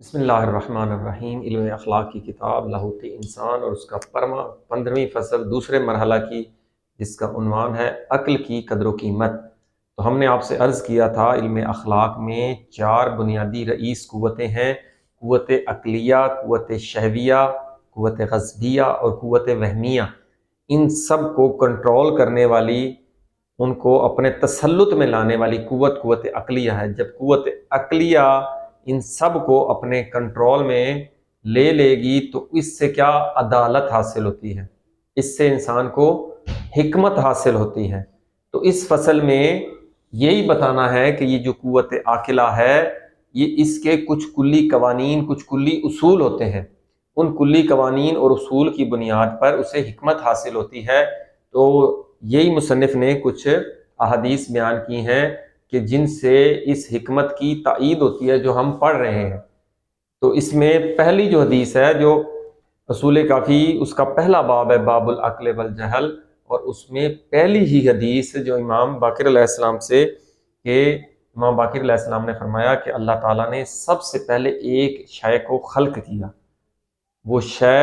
بسم اللہ الرحمن الرحیم۔ علم اخلاق کی کتاب لاہوت انسان اور اس کا 15ویں فصل دوسرے مرحلہ کی، جس کا عنوان ہے عقل کی قدر و قیمت۔ تو ہم نے آپ سے عرض کیا تھا علم اخلاق میں 4 بنیادی رئیس قوتیں ہیں: قوت عقلیہ، قوت شہویہ، قوت غصبیہ اور قوت وہمیہ۔ ان سب کو کنٹرول کرنے والی، ان کو اپنے تسلط میں لانے والی قوت عقلیہ ہے۔ جب قوت عقلیہ ان سب کو اپنے کنٹرول میں لے لے گی تو اس سے کیا عدالت حاصل ہوتی ہے، اس سے انسان کو حکمت حاصل ہوتی ہے۔ تو اس فصل میں یہی بتانا ہے کہ یہ جو قوت عاقلہ ہے، یہ اس کے کچھ کلی قوانین، کچھ کلی اصول ہوتے ہیں۔ ان کلی قوانین اور اصول کی بنیاد پر اسے حکمت حاصل ہوتی ہے۔ تو یہی مصنف نے کچھ احادیث بیان کی ہیں کہ جن سے اس حکمت کی تائید ہوتی ہے جو ہم پڑھ رہے ہیں۔ تو اس میں پہلی جو حدیث ہے، جو اصول کافی، اس کا پہلا باب ہے، باب العقل والجہل، اور اس میں پہلی ہی حدیث جو امام باقر علیہ السلام سے، کہ امام باقر علیہ السلام نے فرمایا کہ اللہ تعالیٰ نے سب سے پہلے ایک شے کو خلق کیا، وہ شے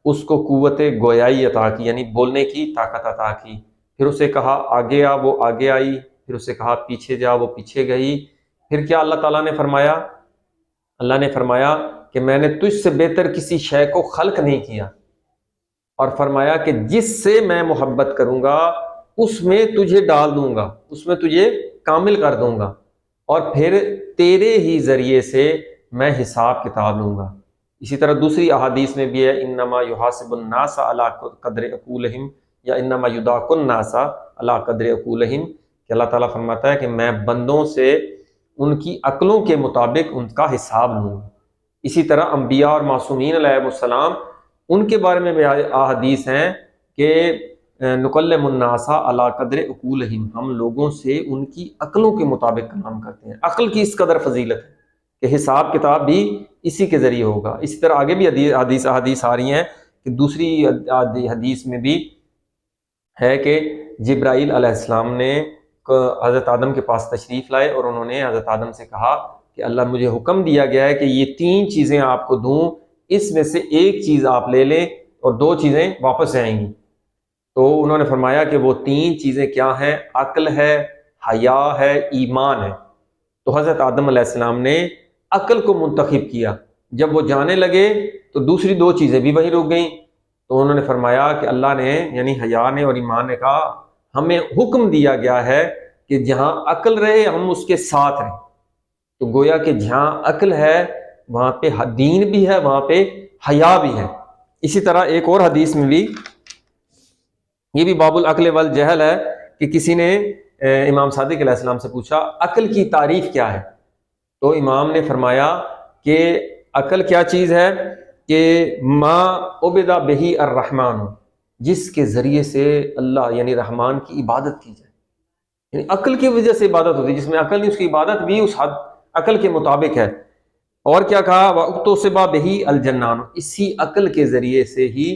اس کو قوت گویائی عطا کی، یعنی بولنے کی طاقت عطا کی۔ پھر اسے کہا آگے آ، وہ آگے آئی۔ پھر اسے کہا پیچھے جا، وہ پیچھے گئی۔ پھر کیا اللہ تعالیٰ نے فرمایا؟ اللہ نے فرمایا کہ میں نے تجھ سے بہتر کسی شے کو خلق نہیں کیا، اور فرمایا کہ جس سے میں محبت کروں گا اس میں تجھے ڈال دوں گا، اس میں تجھے کامل کر دوں گا، اور پھر تیرے ہی ذریعے سے میں حساب کتاب لوں گا۔ اسی طرح دوسری احادیث میں بھی ہے، انما یحاسب الناس علی قدر عقولہم، یا انما یداق الناس علی قدر عقولہم، کہ اللہ تعالیٰ فرماتا ہے کہ میں بندوں سے ان کی عقلوں کے مطابق ان کا حساب لوں گا۔ اسی طرح انبیاء اور معصومین علیہ السلام، ان کے بارے میں بھی احادیث ہیں کہ نکلم الناس علی قدر عقولہم، ہم لوگوں سے ان کی عقلوں کے مطابق کلام کرتے ہیں۔ عقل کی اس قدر فضیلت ہے کہ حساب کتاب بھی اسی کے ذریعے ہوگا۔ اسی طرح آگے بھی حدیث آ رہی ہیں کہ دوسری حدیث میں بھی ہے کہ جبرائیل علیہ السلام نے حضرت آدم کے پاس تشریف لائے، اور انہوں نے حضرت آدم سے کہا کہ اللہ مجھے حکم دیا گیا ہے کہ یہ 3 چیزیں آپ کو دوں، اس میں سے ایک چیز آپ لے لیں اور 2 چیزیں واپس آئیں گی۔ تو انہوں نے فرمایا کہ وہ 3 چیزیں کیا ہیں؟ عقل ہے، حیا ہے، ایمان ہے۔ تو حضرت آدم علیہ السلام نے عقل کو منتخب کیا۔ جب وہ جانے لگے تو دوسری 2 چیزیں بھی وہیں رک گئیں۔ تو انہوں نے فرمایا کہ اللہ نے، یعنی حیا نے اور ایمان نے، کہا ہمیں حکم دیا گیا ہے کہ جہاں عقل رہے ہم اس کے ساتھ رہیں۔ تو گویا کہ جہاں عقل ہے وہاں پہ دین بھی ہے، وہاں پہ حیا بھی ہے۔ اسی طرح ایک اور حدیث میں بھی، یہ بھی باب العقل والجہل ہے، کہ کسی نے امام صادق علیہ السلام سے پوچھا عقل کی تعریف کیا ہے؟ تو امام نے فرمایا کہ عقل کیا چیز ہے؟ کہ ما عبد بہ الرحمن، جس کے ذریعے سے اللہ یعنی رحمان کی عبادت کی جائے، یعنی عقل کی وجہ سے عبادت ہوتی ہے۔ جس میں عقل نہیں، اس کی عبادت بھی اس حد عقل کے مطابق ہے۔ اور کیا کہا؟ وَاُقْتُصِبَ بِهِ الْجَنَّانُ، اسی عقل کے ذریعے سے ہی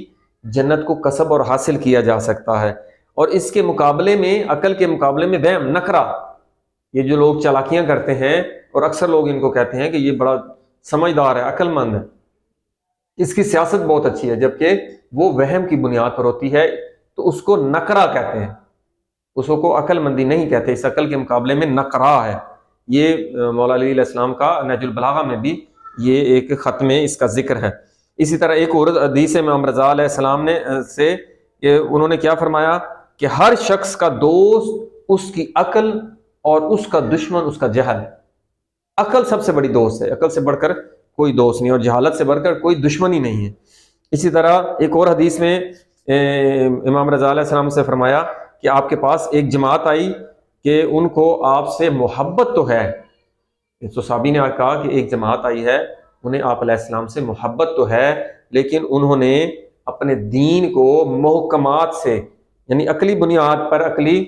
جنت کو کسب اور حاصل کیا جا سکتا ہے۔ اور اس کے مقابلے میں، عقل کے مقابلے میں وہم، نکرہ، یہ جو لوگ چالاکیاں کرتے ہیں، اور اکثر لوگ ان کو کہتے ہیں کہ یہ بڑا سمجھدار ہے، عقل مند ہے، اس کی سیاست بہت اچھی ہے، جبکہ وہ وہم کی بنیاد پر ہوتی ہے، تو اس کو نکرہ کہتے ہیں، اس کو عقل مندی نہیں کہتے۔ اس عقل کے مقابلے میں نکرہ ہے۔ یہ مولا علی علیہ السلام کا نہج البلاغہ میں بھی یہ ایک خط میں اس کا ذکر ہے۔ اسی طرح ایک اور حدیث میں امام رضا علیہ السلام نے سے انہوں نے کیا فرمایا کہ ہر شخص کا دوست اس کی عقل اور اس کا دشمن اس کا جہل ہے۔ عقل سب سے بڑی دوست ہے، عقل سے بڑھ کر کوئی دوست نہیں، اور جہالت سے بڑھ کر کوئی دشمن ہی نہیں ہے۔ اسی طرح ایک اور حدیث میں امام رضا علیہ السلام سے فرمایا کہ آپ کے پاس ایک جماعت آئی کہ ان کو آپ سے محبت تو ہے۔ تو صحابی نے کہا کہ ایک جماعت آئی ہے، انہیں آپ علیہ السلام سے محبت تو ہے، لیکن انہوں نے اپنے دین کو محکمات سے، یعنی عقلی بنیاد پر، عقلی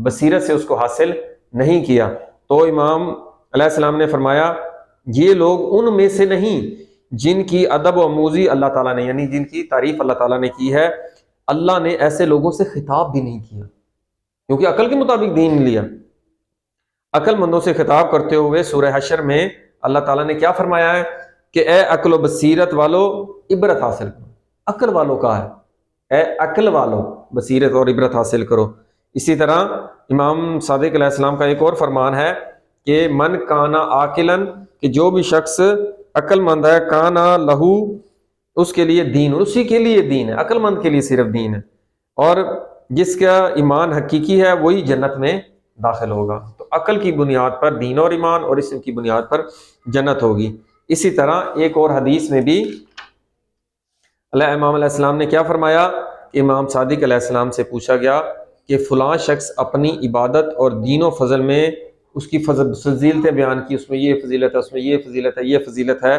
بصیرت سے اس کو حاصل نہیں کیا۔ تو امام علیہ السلام نے فرمایا یہ لوگ ان میں سے نہیں جن کی ادب و آموزی اللہ تعالیٰ نے، یعنی جن کی تعریف اللہ تعالیٰ نے کی ہے، اللہ نے ایسے لوگوں سے خطاب بھی نہیں کیا، کیونکہ عقل کے مطابق دین لیا۔ عقل مندوں سے خطاب کرتے ہوئے سورہ حشر میں اللہ تعالیٰ نے کیا فرمایا ہے کہ اے عقل و بصیرت والو عبرت حاصل کرو. عقل والوں کا ہے، اے عقل والو بصیرت اور عبرت حاصل کرو. اسی طرح امام صادق علیہ السلام کا ایک اور فرمان ہے کہ من کانا عاقلن، کہ جو بھی شخص عقل مند ہے، کانا لہو، اس کے لیے دین، اور اسی کے لیے دین ہے، عقل مند کے لیے صرف دین ہے، اور جس کا ایمان حقیقی ہے وہی جنت میں داخل ہوگا. تو عقل کی بنیاد پر دین اور ایمان، اور اسم کی بنیاد پر جنت ہوگی. اسی طرح ایک اور حدیث میں بھی امام علیہ السلام نے کیا فرمایا کہ امام صادق علیہ السلام سے پوچھا گیا کہ فلاں شخص اپنی عبادت اور دین و فضل میں اس کی فضیلتیں بیان کی، اس میں یہ فضیلت ہے، اس میں یہ فضیلت ہے، یہ فضیلت ہے.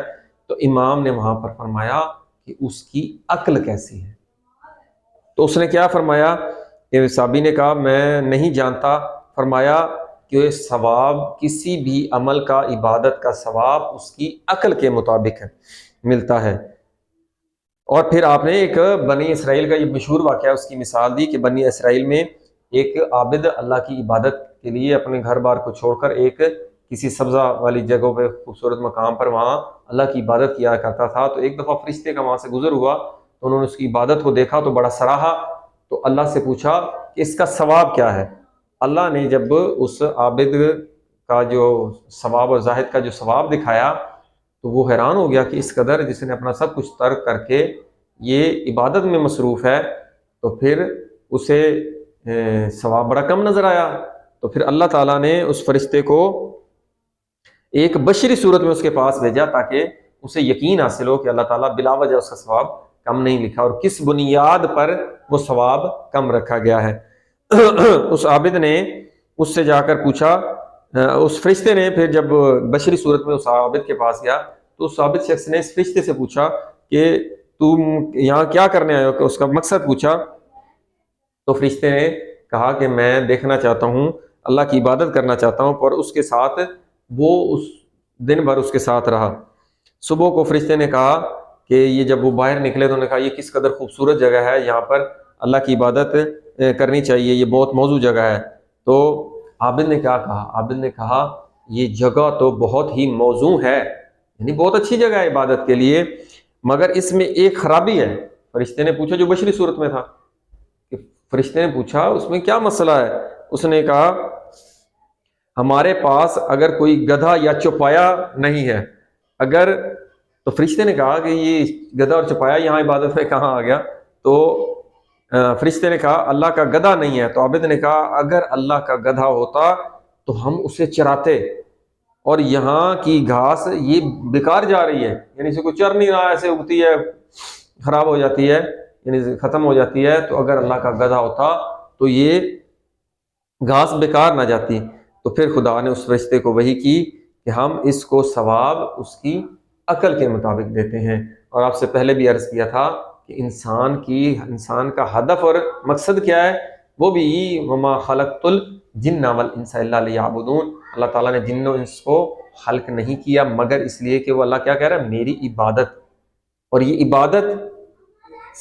تو امام نے وہاں پر فرمایا کہ اس کی عقل کیسی ہے. تو اس نے کیا فرمایا کہ صحابی نے کہا میں نہیں جانتا. فرمایا کہ ثواب کسی بھی عمل کا، عبادت کا ثواب اس کی عقل کے مطابق ہے، ملتا ہے. اور پھر آپ نے ایک بنی اسرائیل کا یہ مشہور واقعہ اس کی مثال دی کہ بنی اسرائیل میں ایک عابد اللہ کی عبادت کے لیے اپنے گھر بار کو چھوڑ کر ایک کسی سبزہ والی جگہوں پہ، خوبصورت مقام پر وہاں اللہ کی عبادت کیا کرتا تھا. تو ایک دفعہ فرشتے کا وہاں سے گزر ہوا تو انہوں نے اس کی عبادت کو دیکھا تو بڑا سراہا. تو اللہ سے پوچھا کہ اس کا ثواب کیا ہے. اللہ نے جب اس عابد کا جو ثواب اور زاہد کا جو ثواب دکھایا تو وہ حیران ہو گیا کہ اس قدر جس نے اپنا سب کچھ ترک کر کے یہ عبادت میں مصروف ہے، تو پھر اسے ثواب بڑا کم نظر آیا. تو پھر اللہ تعالیٰ نے اس فرشتے کو ایک بشری صورت میں اس کے پاس بھیجا تاکہ اسے یقین حاصل ہو کہ اللہ تعالیٰ بلا وجہ اس کا ثواب کم نہیں لکھا اور کس بنیاد پر وہ ثواب کم رکھا گیا ہے. اس عابد نے اس سے جا کر پوچھا، اس فرشتے نے پھر جب بشری صورت میں اس عابد کے پاس گیا تو اس عابد شخص نے اس فرشتے سے پوچھا کہ تم یہاں کیا کرنے آئے ہو، کہ اس کا مقصد پوچھا. تو فرشتے نے کہا کہ میں دیکھنا چاہتا ہوں، اللہ کی عبادت کرنا چاہتا ہوں. اور اس کے ساتھ وہ اس دن بھر اس کے ساتھ رہا. صبح کو فرشتے نے کہا کہ یہ جب وہ باہر نکلے تو انہوں نے کہا یہ کس قدر خوبصورت جگہ ہے، یہاں پر اللہ کی عبادت کرنی چاہیے، یہ بہت موزوں جگہ ہے. تو عابد نے کیا کہا؟ عابد نے کہا یہ جگہ تو بہت ہی موزوں ہے، یعنی بہت اچھی جگہ ہے عبادت کے لیے، مگر اس میں ایک خرابی ہے. فرشتے نے پوچھا جو بشری صورت میں تھا، کہ فرشتے نے پوچھا اس میں کیا مسئلہ ہے. اس نے کہا ہمارے پاس اگر کوئی گدھا یا چوپایا نہیں ہے، اگر، تو فرشتے نے کہا کہ یہ گدھا اور چوپایا یہاں عبادت میں کہاں آ گیا؟ تو فرشتے نے کہا اللہ کا گدھا نہیں ہے. تو عابد نے کہا اگر اللہ کا گدھا ہوتا تو ہم اسے چراتے، اور یہاں کی گھاس یہ بیکار جا رہی ہے، یعنی اسے کوئی چر نہیں رہا، ایسے اگتی ہے، خراب ہو جاتی ہے، یعنی ختم ہو جاتی ہے. تو اگر اللہ کا گدھا ہوتا تو یہ گھاس بیکار نہ جاتی. تو پھر خدا نے اس فرشتے کو وحی کی کہ ہم اس کو ثواب اس کی عقل کے مطابق دیتے ہیں. اور آپ سے پہلے بھی عرض کیا تھا کہ انسان کا ہدف اور مقصد کیا ہے، وہ بھی وما خلقت الجن والانس الا لیعبدون. اللہ تعالیٰ نے جن و انس کو خلق نہیں کیا مگر اس لیے کہ وہ اللہ کیا کہہ رہا ہے، میری عبادت. اور یہ عبادت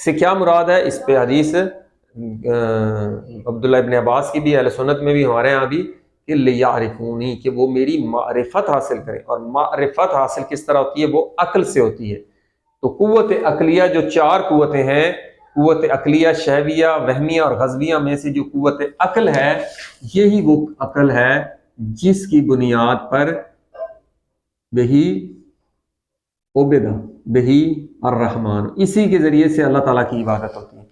سے کیا مراد ہے، اس پہ حدیث عبداللہ ابن عباس کی بھی، اہل سنت میں بھی، ہمارے ہاں بھی، کہ لیعرفونی، کہ وہ میری معرفت حاصل کریں. اور معرفت حاصل کس طرح ہوتی ہے؟ وہ عقل سے ہوتی ہے. تو قوت عقلیہ جو 4 قوتیں ہیں، قوت عقلیہ شہویہ، وہمیہ اور غضبیہ میں سے جو قوت عقل ہے، یہی وہ عقل ہے جس کی بنیاد پر بہی عبدہ بہی الرحمن، اسی کے ذریعے سے اللہ تعالیٰ کی عبادت ہوتی ہے.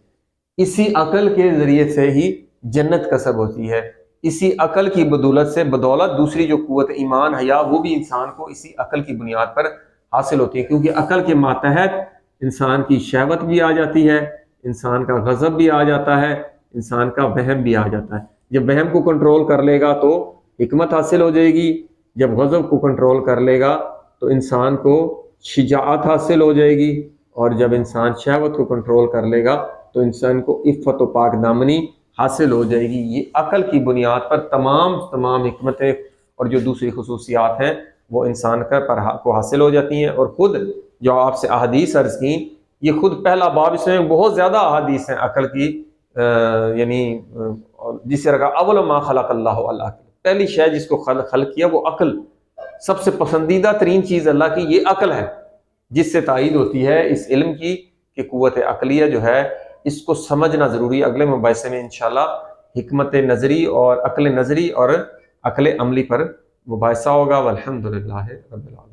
اسی عقل کے ذریعے سے ہی جنت کسب ہوتی ہے. اسی عقل کی بدولت دوسری جو قوت ایمان حیا، وہ بھی انسان کو اسی عقل کی بنیاد پر حاصل ہوتی ہے، کیونکہ عقل کے ماتحت انسان کی شہوت بھی آ جاتی ہے، انسان کا غضب بھی آ جاتا ہے، انسان کا وہم بھی آ جاتا ہے. جب وہم کو کنٹرول کر لے گا تو حکمت حاصل ہو جائے گی، جب غضب کو کنٹرول کر لے گا تو انسان کو شجاعت حاصل ہو جائے گی، اور جب انسان شہوت کو کنٹرول کر لے گا تو انسان کو عفت و پاک دامنی حاصل ہو جائے گی. یہ عقل کی بنیاد پر تمام حکمتیں اور جو دوسری خصوصیات ہیں وہ انسان کو حاصل ہو جاتی ہیں. اور خود جو آپ سے احادیث عرض کی، یہ خود پہلا باب، اس میں بہت زیادہ احادیث ہیں عقل کی، یعنی جس طرح کا اول ما خلق اللہ، اللہ پہلی شے جس کو خلق کیا وہ عقل. سب سے پسندیدہ ترین چیز اللہ کی یہ عقل ہے، جس سے تائید ہوتی ہے اس علم کی کہ قوت عقلیہ جو ہے اس کو سمجھنا ضروری ہے۔ اگلے مباحثے میں انشاءاللہ حکمت نظری اور عقل نظری اور عقل عملی پر مباحثہ ہوگا۔ والحمدللہ رب العالمین۔